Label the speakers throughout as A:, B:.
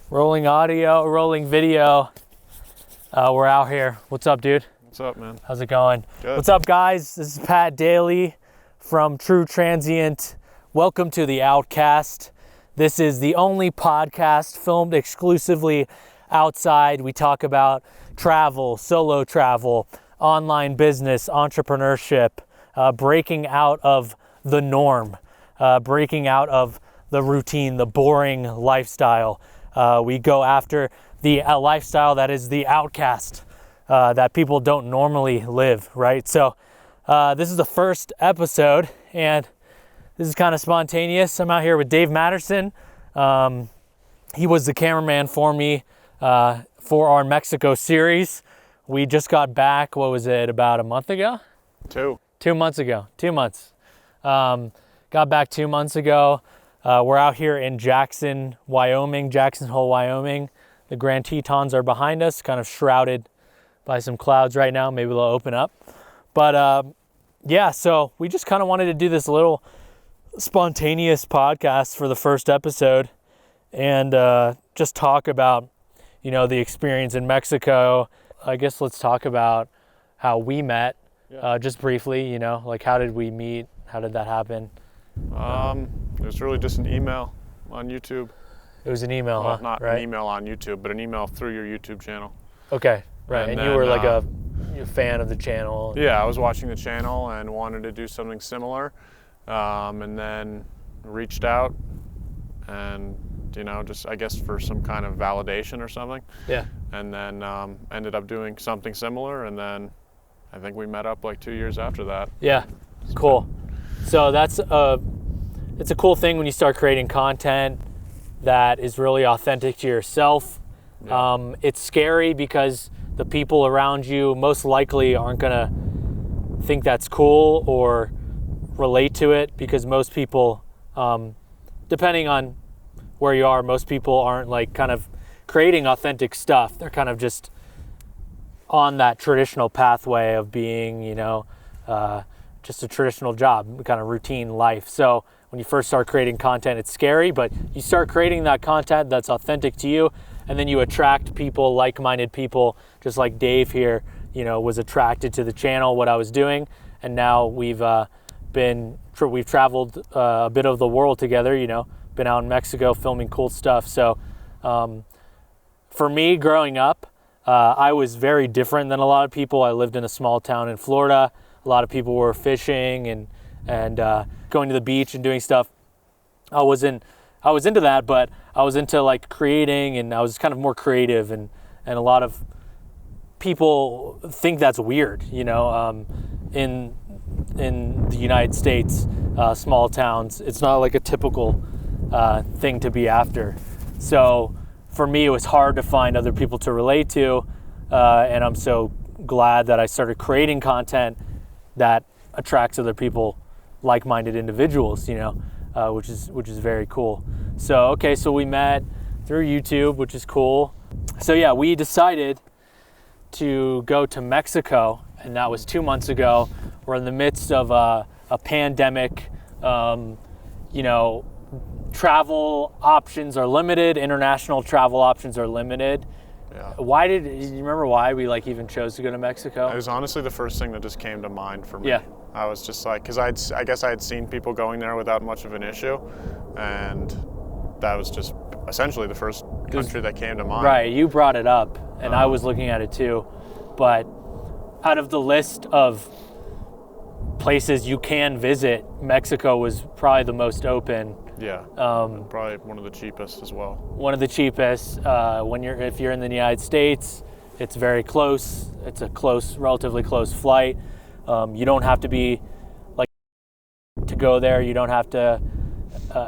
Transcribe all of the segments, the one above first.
A: Rolling audio, rolling video. We're out here. What's up, dude?
B: What's up, man?
A: How's it going?
B: Good.
A: What's up, guys? This is Pat Daley from True Transient. Welcome to the OUTCAST. This is the only podcast filmed exclusively outside. We talk about travel, solo travel, online business, entrepreneurship, breaking out of the norm, breaking out of the routine, the boring lifestyle. We go after the lifestyle that is the outcast, that people don't normally live, right? So this is the first episode, and this is kind of spontaneous. I'm out here with Dave Materson. He was the cameraman for me for our Mexico series. We just got back, what was it, about a month ago?
B: 2
A: months ago, 2 months. Got back 2 months ago. We're out here in Jackson Hole, Wyoming. The Grand Tetons are behind us, kind of shrouded by some clouds right now. Maybe they'll open up. But yeah, so we just kind of wanted to do this little spontaneous podcast for the first episode and just talk about, the experience in Mexico. I guess let's talk about how we met, just briefly, like how did we meet? How did that happen?
B: It was really just an email on YouTube.
A: It was an email,
B: well,
A: huh?
B: not
A: right?
B: an email on YouTube, but an email through your YouTube channel.
A: Okay, right. And
B: then,
A: you were like a fan of the channel.
B: Yeah, I was watching the channel and wanted to do something similar, and then reached out and, just I guess for some kind of validation or something.
A: Yeah.
B: And then ended up doing something similar, and then I think we met up like 2 years after that.
A: Yeah, cool. So that's it's a cool thing when you start creating content that is really authentic to yourself. Yeah. It's scary because the people around you most likely aren't gonna think that's cool or relate to it, because most people, depending on where you are, most people aren't like kind of creating authentic stuff. They're kind of just on that traditional pathway of being, just a traditional job, kind of routine life. So when you first start creating content, it's scary, but you start creating that content that's authentic to you, and then you attract people, like-minded people, just like Dave here, was attracted to the channel, what I was doing, and now we've traveled a bit of the world together, been out in Mexico filming cool stuff. So for me, growing up, I was very different than a lot of people. I lived in a small town in Florida. A lot of people were fishing and going to the beach and doing stuff. I was into that, but I was into like creating, and I was kind of more creative, and a lot of people think that's weird, in the United States, small towns. It's not like a typical thing to be after. So for me, it was hard to find other people to relate to, and I'm so glad that I started creating content that attracts other people, like-minded individuals, which is very cool. So we met through YouTube, which is cool. So yeah, we decided to go to Mexico, and that was 2 months ago. We're in the midst of a pandemic. Travel options are limited. International travel options are limited.
B: Yeah.
A: Do you remember why we even chose to go to Mexico?
B: It was honestly the first thing that just came to mind for me.
A: Yeah.
B: I was just like, because I guess I had seen people going there without much of an issue, and that was just essentially the first country that came to mind.
A: Right, you brought it up, and I was looking at it too. But out of the list of places you can visit, Mexico was probably the most open.
B: Yeah, probably one of the cheapest as well.
A: One of the cheapest. If you're in the United States, it's very close. It's a relatively close flight. You don't have to be to go there. You don't have to.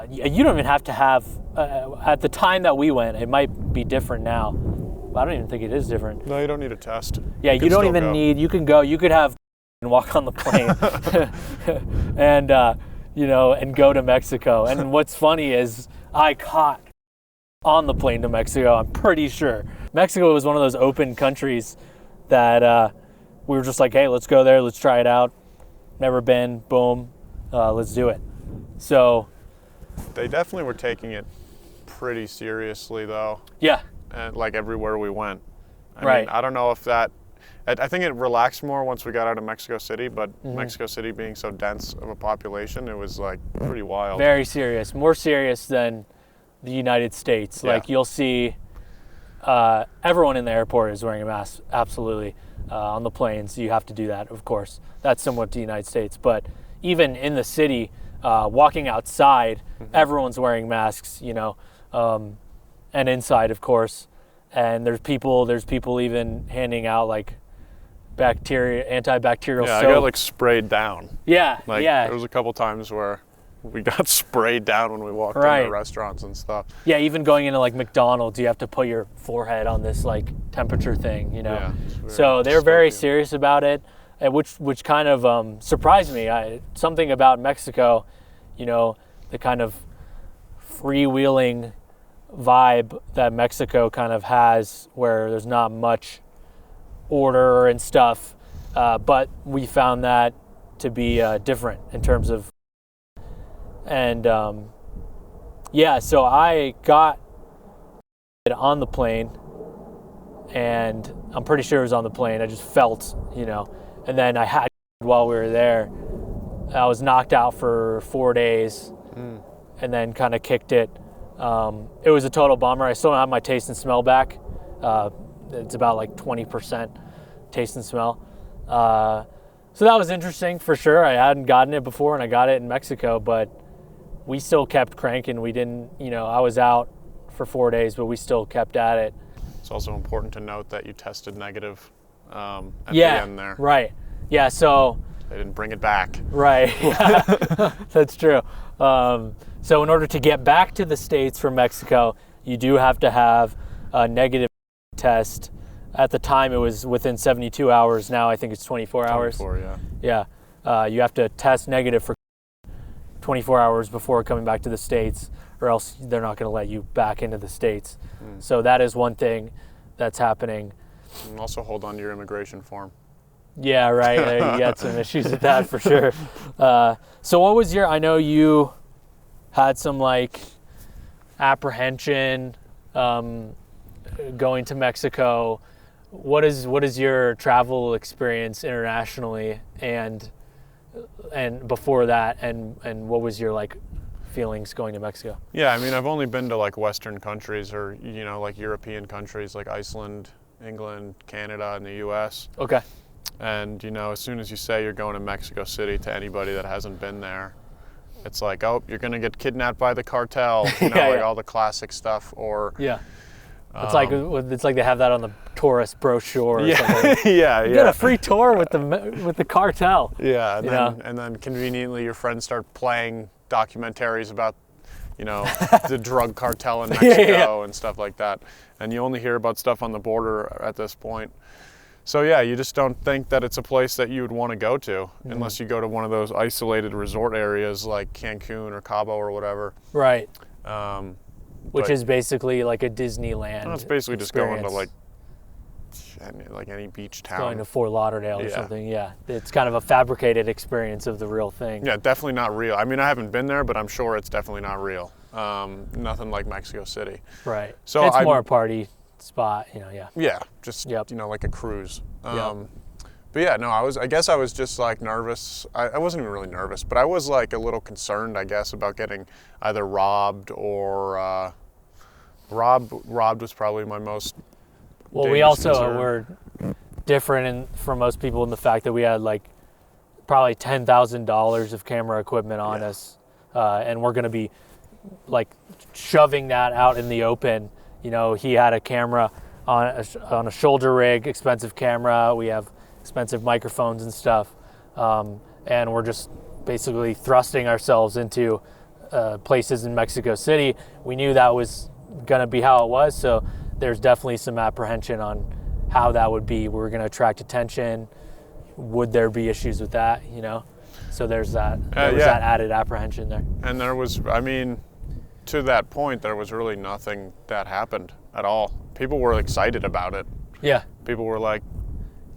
A: You don't even have to have. At the time that we went, it might be different now. But I don't even think it is different.
B: No, you don't need a test.
A: Yeah, you don't even need. You can go. You could have and walk on the plane, and and go to Mexico. And what's funny is I caught on the plane to Mexico. I'm pretty sure Mexico was one of those open countries that we were just like, hey, let's go there, let's try it out. Never been, boom, let's do it. So
B: they definitely were taking it pretty seriously though.
A: Yeah.
B: And like everywhere we went. I
A: Right.
B: mean, I don't know if that. I think it relaxed more once we got out of Mexico City, but Mexico City being so dense of a population, it was like pretty wild.
A: Very serious, more serious than the United States.
B: Yeah.
A: Like you'll see everyone in the airport is wearing a mask, absolutely. On the planes, you have to do that, of course. That's similar to the United States. But even in the city, walking outside, everyone's wearing masks, you know, and inside, of course. And there's people even handing out like antibacterial
B: Yeah,
A: soap.
B: I got like sprayed down.
A: Yeah,
B: Like
A: yeah.
B: there was a couple times where we got sprayed down when we walked
A: Right.
B: into restaurants and stuff.
A: Yeah, even going into like McDonald's, you have to put your forehead on this like temperature thing, you know.
B: Yeah, it's weird.
A: So they're very
B: Dystopian.
A: serious about it, and which kind of surprised me. Something about Mexico, you know, the kind of freewheeling vibe that Mexico kind of has, where there's not much order and stuff, but we found that to be different in terms of. And yeah, so I got it on the plane, and I'm pretty sure it was on the plane. I just felt, you know, and then I had while we were there. I was knocked out for 4 days, and then kind of kicked it. It was a total bummer. I still don't have my taste and smell back. It's about like 20% taste and smell. So that was interesting for sure. I hadn't gotten it before, and I got it in Mexico, but we still kept cranking. We didn't, you know, I was out for 4 days, but we still kept at it.
B: It's also important to note that you tested negative at the end there.
A: Right. Yeah, so.
B: They didn't bring it back.
A: Right. Yeah. That's true. So in order to get back to the States from Mexico, you do have to have a negative test. At the time, it was within 72 hours. Now I think it's 24 hours.
B: 24, yeah.
A: Yeah. You have to test negative for 24 hours before coming back to the States, or else they're not going to let you back into the States. So that is one thing that's happening.
B: And also hold on to your immigration form.
A: Yeah, right. You got some issues with that for sure. So what was I know you had some like apprehension going to Mexico. What is your travel experience internationally and before that, and what was your like feelings going to Mexico?
B: Yeah, I mean, I've only been to like Western countries, or you know, like European countries like Iceland, England, Canada, and the U.S.
A: Okay.
B: And you know, as soon as you say you're going to Mexico City to anybody that hasn't been there, it's like, oh, you're gonna get kidnapped by the cartel, you know, like all the classic stuff. Or
A: it's like they have that on the tourist brochure or something.
B: You
A: get a free tour with the cartel.
B: Yeah, and then conveniently your friends start playing documentaries about, you know, the drug cartel in Mexico and stuff like that. And you only hear about stuff on the border at this point. So yeah, you just don't think that it's a place that you would want to go to unless you go to one of those isolated resort areas like Cancun or Cabo or whatever.
A: Right. Which is basically like a Disneyland.
B: It's basically just going to like any beach town.
A: Going to Fort Lauderdale or something. Yeah, it's kind of a fabricated experience of the real thing.
B: Yeah, definitely not real. I mean, I haven't been there, but I'm sure it's definitely not real. Nothing like Mexico City.
A: Right.
B: So
A: it's more a party spot, you know. Yeah.
B: Yeah, just you know, like a cruise. But yeah, no, I guess I was just like nervous. I wasn't even really nervous, but I was like a little concerned, I guess, about getting either robbed or robbed was probably my most.
A: Well, we also were different from most people in the fact that we had like probably $10,000 of camera equipment on us, and we're going to be like shoving that out in the open. You know, he had a camera on a shoulder rig, expensive camera. We have expensive microphones and stuff, and we're just basically thrusting ourselves into places in Mexico City. We knew that was going to be how it was, so there's definitely some apprehension on how that would be. We're going to attract attention. Would there be issues with that, you know? So there's that. There was that added apprehension there.
B: And there was, I mean, to that point, there was really nothing that happened at all. People were excited about it.
A: Yeah.
B: People were like,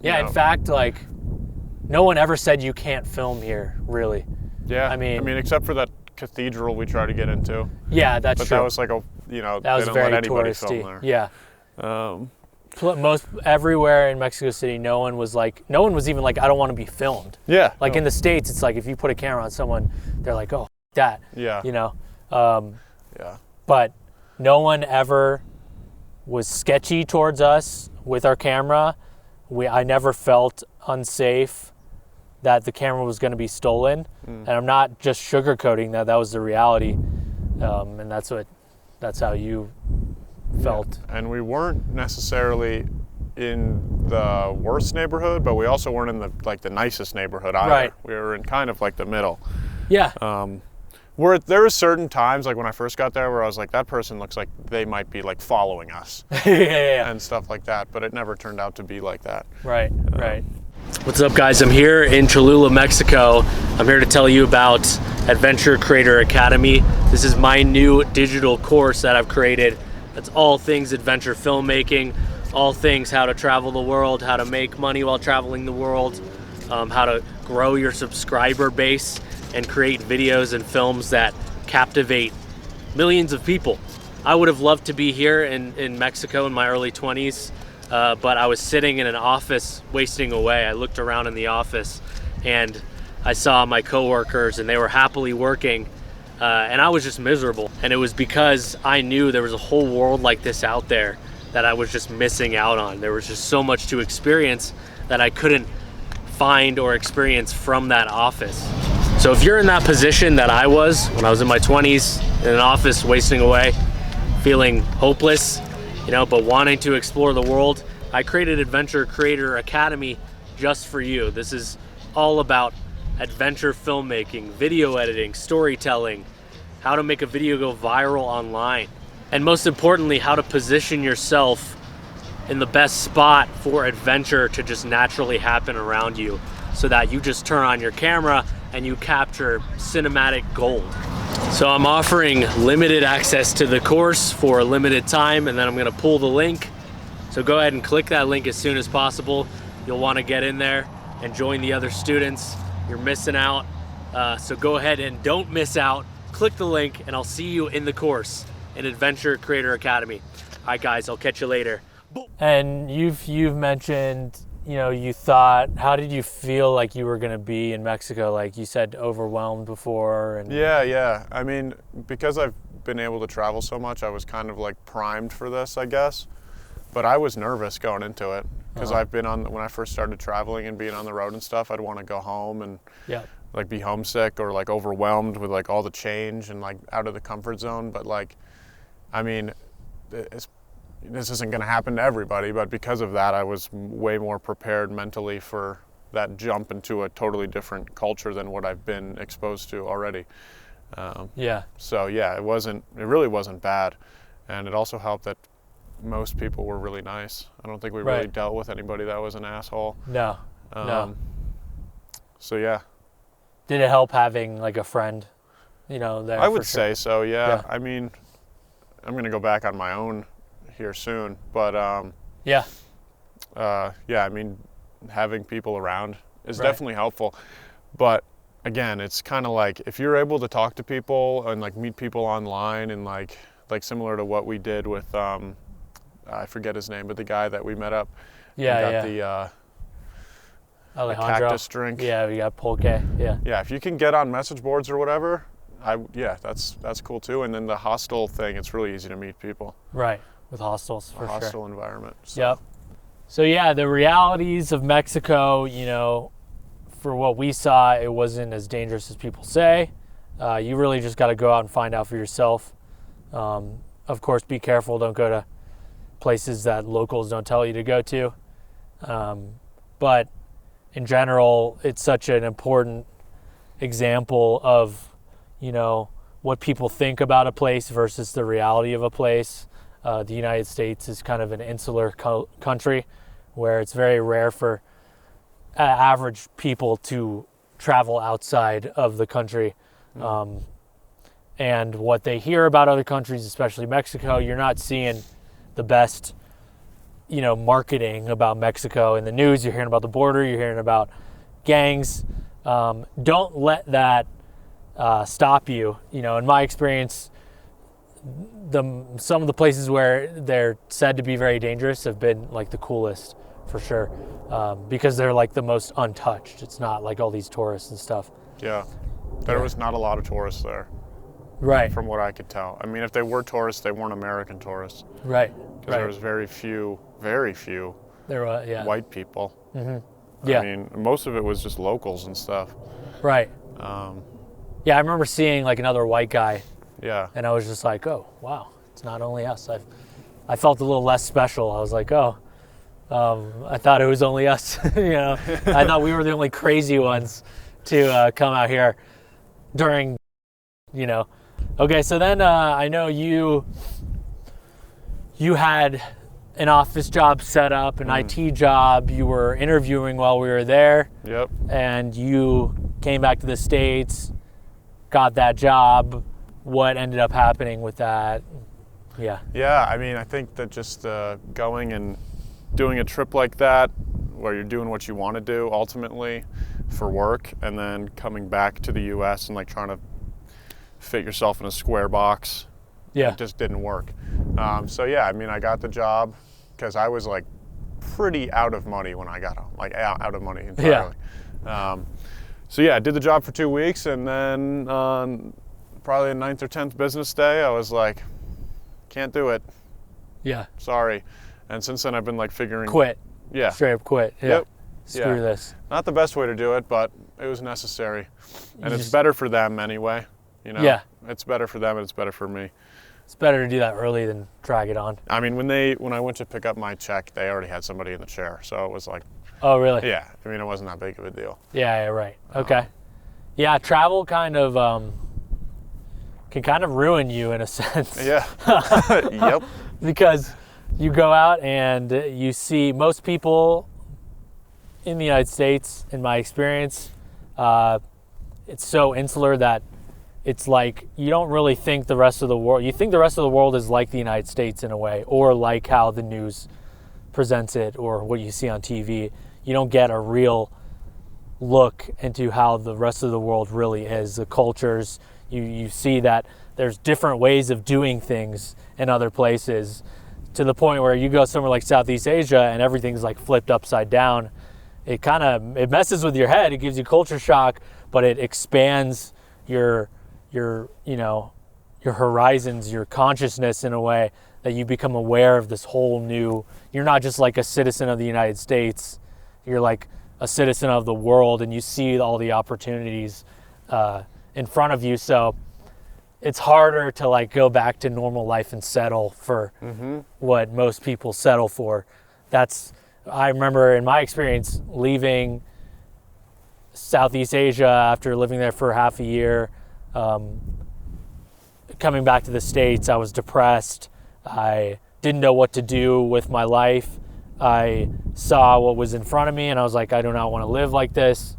A: in fact, like, no one ever said you can't film here, really.
B: Yeah.
A: I mean,
B: except for that cathedral we tried to get into.
A: Yeah, that's true.
B: But that was like you know,
A: That
B: they
A: was
B: don't
A: very
B: let anybody
A: touristy.
B: film there.
A: Yeah. Most everywhere in Mexico City, no one was even like, I don't want to be filmed.
B: Yeah.
A: Like in the States, it's like if you put a camera on someone, they're like, oh, that.
B: Yeah.
A: You know.
B: Yeah.
A: But no one ever was sketchy towards us with our camera. I never felt unsafe that the camera was going to be stolen. And I'm not just sugarcoating that. That was the reality. And that's how you felt.
B: Yeah. And we weren't necessarily in the worst neighborhood, but we also weren't in the nicest neighborhood either.
A: Right.
B: We were in kind of like the middle.
A: Yeah.
B: Where there were certain times, like when I first got there, where I was like, that person looks like they might be like following us.
A: Yeah.
B: And stuff like that, but it never turned out to be like that.
A: Right. What's up, guys? I'm here in Cholula, Mexico. I'm here to tell you about Adventure Creator Academy. This is my new digital course that I've created. That's all things adventure filmmaking, all things how to travel the world, how to make money while traveling the world, how to grow your subscriber base and create videos and films that captivate millions of people. I would have loved to be here in Mexico in my early 20s, but I was sitting in an office wasting away. I looked around in the office and I saw my coworkers and they were happily working, and I was just miserable. And it was because I knew there was a whole world like this out there that I was just missing out on. There was just so much to experience that I couldn't find or experience from that office. So if you're in that position that I was when I was in my 20s, in an office wasting away, feeling hopeless, but wanting to explore the world, I created Adventure Creator Academy just for you. This is all about adventure filmmaking, video editing, storytelling, how to make a video go viral online, and most importantly, how to position yourself in the best spot for adventure to just naturally happen around you, so that you just turn on your camera and you capture cinematic gold. So I'm offering limited access to the course for a limited time, and then I'm gonna pull the link. So go ahead and click that link as soon as possible. You'll wanna get in there and join the other students. You're missing out. So go ahead and don't miss out. Click the link and I'll see you in the course in Adventure Creator Academy. All right, guys, I'll catch you later. And you've mentioned, you thought, how did you feel like you were going to be in Mexico? Like you said, overwhelmed before. And
B: Yeah. I mean, because I've been able to travel so much, I was kind of like primed for this, I guess. But I was nervous going into it because I've been when I first started traveling and being on the road and stuff, I'd want to go home and like be homesick or like overwhelmed with like all the change and like out of the comfort zone. But like, I mean, this isn't going to happen to everybody, but because of that, I was way more prepared mentally for that jump into a totally different culture than what I've been exposed to already. So yeah, it really wasn't bad. And it also helped that most people were really nice. I don't think we really dealt with anybody that was an asshole.
A: No.
B: So yeah.
A: Did it help having like a friend, there?
B: I would say so, yeah. I mean, I'm going to go back on my own here soon, but I mean, having people around is definitely helpful. But again, it's kind of like if you're able to talk to people and like meet people online and like similar to what we did with I forget his name, but the guy that we met up, the cactus drink.
A: Yeah, we got pulque. Yeah,
B: if you can get on message boards or whatever, that's cool too. And then the hostel thing, it's really easy to meet people.
A: Right. With hostels, for sure.
B: Hostel environment. So.
A: Yep. So yeah, the realities of Mexico, for what we saw, it wasn't as dangerous as people say. You really just got to go out and find out for yourself. Of course, be careful. Don't go to places that locals don't tell you to go to. But in general, it's such an important example of, what people think about a place versus the reality of a place. The United States is kind of an insular country where it's very rare for average people to travel outside of the country. And what they hear about other countries, especially Mexico, you're not seeing the best, marketing about Mexico in the news. You're hearing about the border, you're hearing about gangs. Don't let that stop you. In my experience, some of the places where they're said to be very dangerous have been like the coolest for sure, because they're like the most untouched. It's not like all these tourists and stuff.
B: Yeah, there was not a lot of tourists there,
A: Right.
B: from what I could tell. I mean, if they were tourists, they weren't American tourists.
A: Right.
B: Because there was very few
A: There were, yeah.
B: white people.
A: Yeah.
B: I mean, most of it was just locals and stuff.
A: Right.
B: Um,
A: Yeah, I remember seeing like another white guy,
B: yeah.
A: and I was just like, oh, wow, it's not only us. I felt a little less special. I was like, oh, I thought it was only us. I thought we were the only crazy ones to come out here during, Okay, so then I know you had an office job set up, an IT job. You were interviewing while we were there.
B: Yep.
A: And you came back to the States, got that job. What ended up happening with that? Yeah.
B: Yeah, I mean, I think that just going and doing a trip like that, where you're doing what you want to do ultimately for work, and then coming back to the U.S. and like trying to fit yourself in a square box,
A: Yeah.
B: it just didn't work. So yeah, I mean, I got the job because I was like pretty out of money when I got home, like out of money entirely. So yeah, I did the job for 2 weeks, and then on probably the 9th or 10th business day, I was like, can't do it.
A: Yeah.
B: Sorry. And since then, I've been like figuring.
A: Quit.
B: Yeah.
A: Straight up quit. Yeah.
B: Yep.
A: Screw this.
B: Not the best way to do it, but it was necessary, and it's
A: just-
B: better for them anyway.
A: Yeah.
B: It's better for them, and it's better for me.
A: It's better to do that early than drag it on.
B: I mean, when I went to pick up my check, they already had somebody in the chair, so it was like,
A: Oh, really?
B: yeah. I mean, it wasn't that big of a deal.
A: Yeah, right. Okay. Yeah, travel kind of can kind of ruin you in a sense.
B: Yeah. Yep.
A: Because you go out and you see most people in the United States, in my experience, it's so insular that it's like you don't really think the rest of the world, you think the rest of the world is like the United States in a way, or like how the news presents it, or what you see on TV. You don't get a real look into how the rest of the world really is, the cultures. You see that there's different ways of doing things in other places, to the point where you go somewhere like Southeast Asia and everything's like flipped upside down. It messes with your head. It gives you culture shock, but it expands your horizons, your consciousness in a way that you become aware of this whole new. You're not just like a citizen of the United States. You're like a citizen of the world, and you see all the opportunities in front of you. So it's harder to like go back to normal life and settle for what most people settle for. I remember in my experience leaving Southeast Asia after living there for half a year, coming back to the States. I was depressed. I didn't know what to do with my life. I saw what was in front of me, and I was like, I do not want to live like this.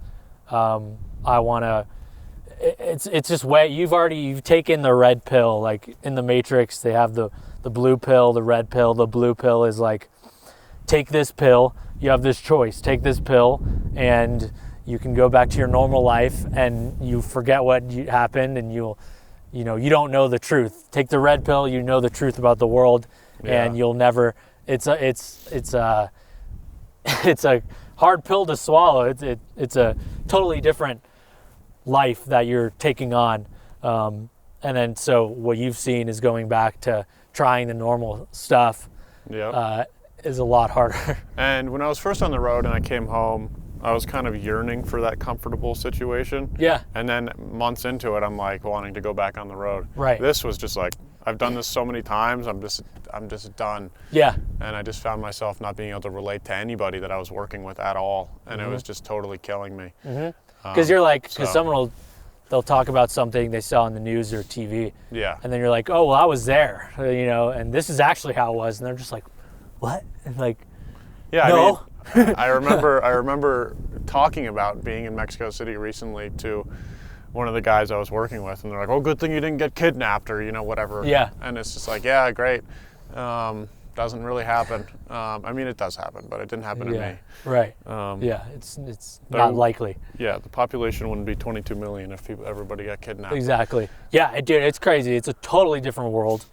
A: It's just way, you've taken the red pill. Like in the Matrix, they have the blue pill, the red pill. The blue pill is like, take this pill, you have this choice, take this pill, and you can go back to your normal life, and you forget what happened, and you don't know the truth. Take the red pill, you know the truth about the world, and you'll never. It's a hard pill to swallow. It's a totally different life that you're taking on, and then so what you've seen is going back to trying the normal stuff.
B: Yeah.
A: Is a lot harder.
B: And when I was first on the road and I came home, I was kind of yearning for that comfortable situation.
A: Yeah.
B: And then months into it, I'm like wanting to go back on the road.
A: Right.
B: This was just like, I've done this so many times, I'm just done.
A: Yeah.
B: And I just found myself not being able to relate to anybody that I was working with at all. And it was just totally killing me.
A: Because they'll talk about something they saw on the news or TV.
B: Yeah.
A: And then you're like, oh, well, I was there, and this is actually how it was. And they're just like, what? And like,
B: yeah,
A: no.
B: I mean, I remember talking about being in Mexico City recently to one of the guys I was working with, and they're like, oh, good thing you didn't get kidnapped or, whatever.
A: Yeah.
B: And it's just like, yeah, great. That Doesn't really happen. I mean, it does happen, but it didn't happen to me.
A: Right. Yeah, it's not likely.
B: Yeah, the population wouldn't be 22 million if everybody got kidnapped.
A: Exactly. Yeah, dude, it's crazy. It's a totally different world.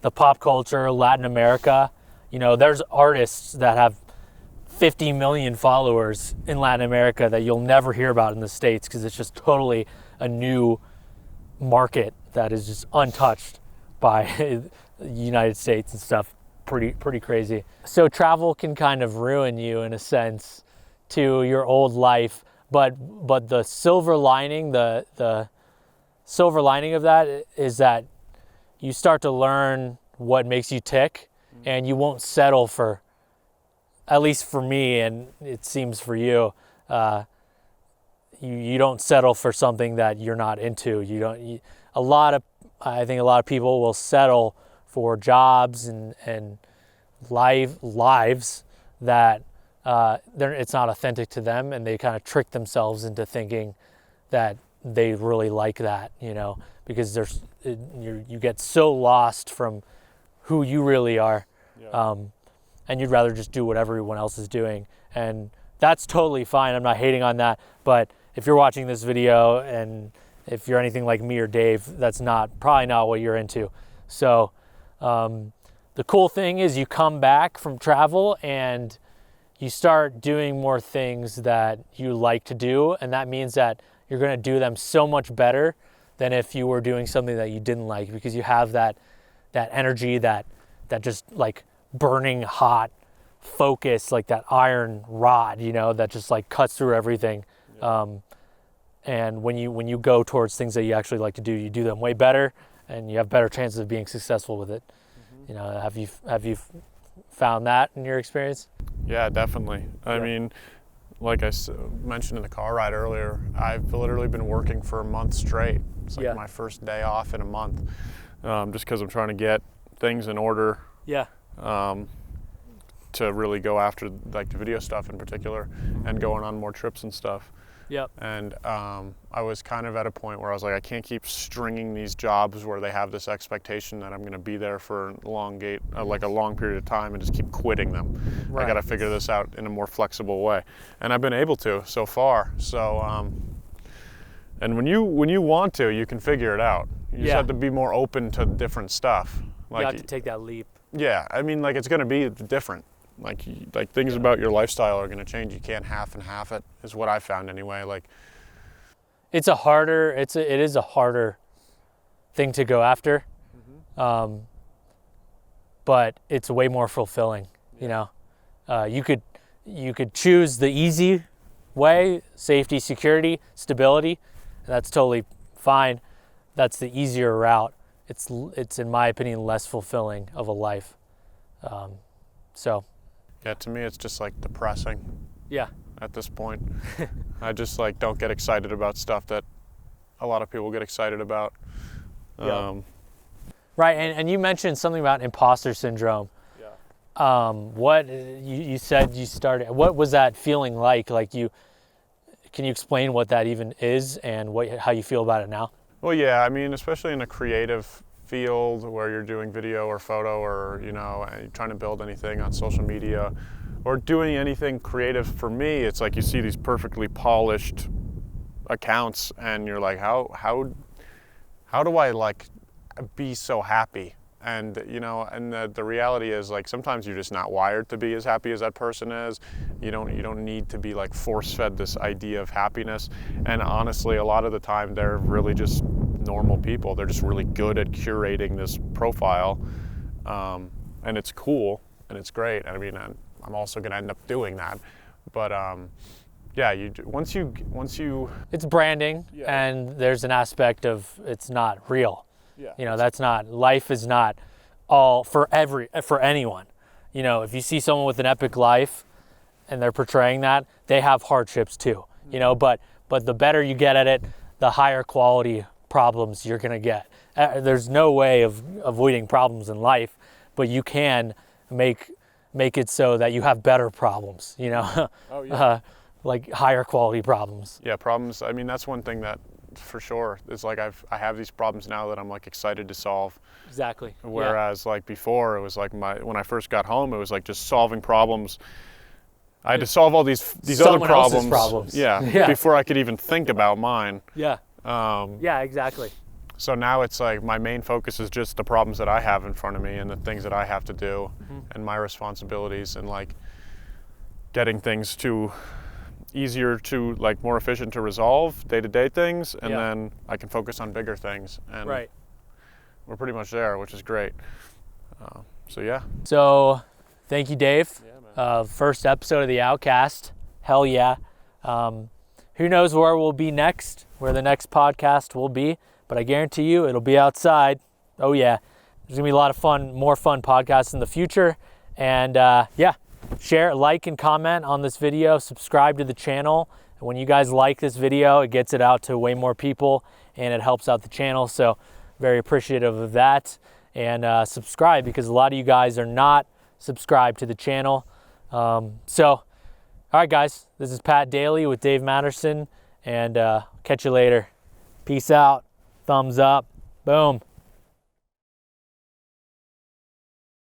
A: The pop culture, Latin America, you know, there's artists that have 50 million followers in Latin America that you'll never hear about in the States because it's just totally a new market that is just untouched by the United States and stuff. Pretty crazy. So travel can kind of ruin you in a sense to your old life, but the silver lining, the silver lining of that is that you start to learn what makes you tick, and you won't settle for, at least for me, and it seems for you, you don't settle for something that you're not into. I think a lot of people will settle for jobs and lives that it's not authentic to them, and they kind of trick themselves into thinking that they really like that, you know, because you get so lost from who you really are, and you'd rather just do what everyone else is doing, and that's totally fine. I'm not hating on that, but if you're watching this video and if you're anything like me or Dave, that's probably not what you're into. So the cool thing is you come back from travel and you start doing more things that you like to do, and that means that you're going to do them so much better than if you were doing something that you didn't like, because you have that energy, that just like burning hot focus, like that iron rod, you know, that just like cuts through everything. And when you go towards things that you actually like to do, you do them way better, and you have better chances of being successful with it. You know, have you found that in your experience?
B: Yeah, definitely. I mean, like I mentioned in the car ride earlier, I've literally been working for a month straight. It's like my first day off in a month, just because I'm trying to get things in order. To really go after like the video stuff in particular, and going on more trips and stuff. And I was kind of at a point where I was like, I can't keep stringing these jobs where they have this expectation that I'm going to be there for a long period of time, and just keep quitting them. I got to figure this out in a more flexible way, and I've been able to so far. So, and when you want to, you can figure it out. You just have to be more open to different stuff.
A: Like, you have to take that leap. Yeah,
B: I mean, like, it's going to be different. Like things about your lifestyle are going to change. You can't half and half it, is what I found anyway. Like,
A: it is a harder thing to go after, but it's way more fulfilling. You know, you could choose the easy way, safety, security, stability, and that's totally fine. That's the easier route. It's in my opinion less fulfilling of a life. So.
B: Yeah, to me, it's just like depressing.
A: Yeah.
B: At this point, I just like don't get excited about stuff that a lot of people get excited about.
A: Right, and you mentioned something about imposter syndrome. What you said you started? What was that feeling like? Like can you explain what that even is and how you feel about it now?
B: Well, yeah, I mean, especially in a creative field where you're doing video or photo, or you know, you're trying to build anything on social media or doing anything creative. For me, it's like you see these perfectly polished accounts and you're like, how do I like be so happy? And you know, and the reality is, like, sometimes you're just not wired to be as happy as that person is. You don't need to be like force-fed this idea of happiness. And honestly, a lot of the time they're really just normal people. They're just really good at curating this profile, and it's cool and it's great. I mean, I'm also going to end up doing that, but yeah, once you
A: it's branding, and there's an aspect of it's not real. You know, life is not all for anyone. You know, if you see someone with an epic life and they're portraying that, they have hardships too. You know, but the better you get at it, the higher quality problems you're going to get. There's no way of avoiding problems in life, but you can make it so that you have better problems, you know. Like higher quality problems.
B: Yeah, problems. I mean, that's one thing that for sure. It's like I have these problems now that I'm like excited to solve.
A: Exactly.
B: Whereas like before, it was like when I first got home, it was like just solving problems. I had to solve all these other
A: Someone else's
B: problems.
A: Yeah.
B: Before I could even think about mine.
A: Yeah. Yeah, exactly.
B: So now it's like my main focus is just the problems that I have in front of me and the things that I have to do and my responsibilities, and like getting things to easier to, like, more efficient to resolve day-to-day things, and then I can focus on bigger things. And we're pretty much there, which is great. So yeah.
A: So thank you, Dave. First episode of the OUTCAST. Hell yeah. Who knows where we'll be next, where the next podcast will be, but I guarantee you it'll be outside. Oh yeah. There's gonna be a lot of fun, more fun podcasts in the future. And yeah, share, like, and comment on this video, subscribe to the channel. And when you guys like this video, it gets it out to way more people and it helps out the channel. So very appreciative of that. And subscribe, because a lot of you guys are not subscribed to the channel. So, all right, guys, this is Pat Daley with Dave Materson, and catch you later. Peace out. Thumbs up. Boom.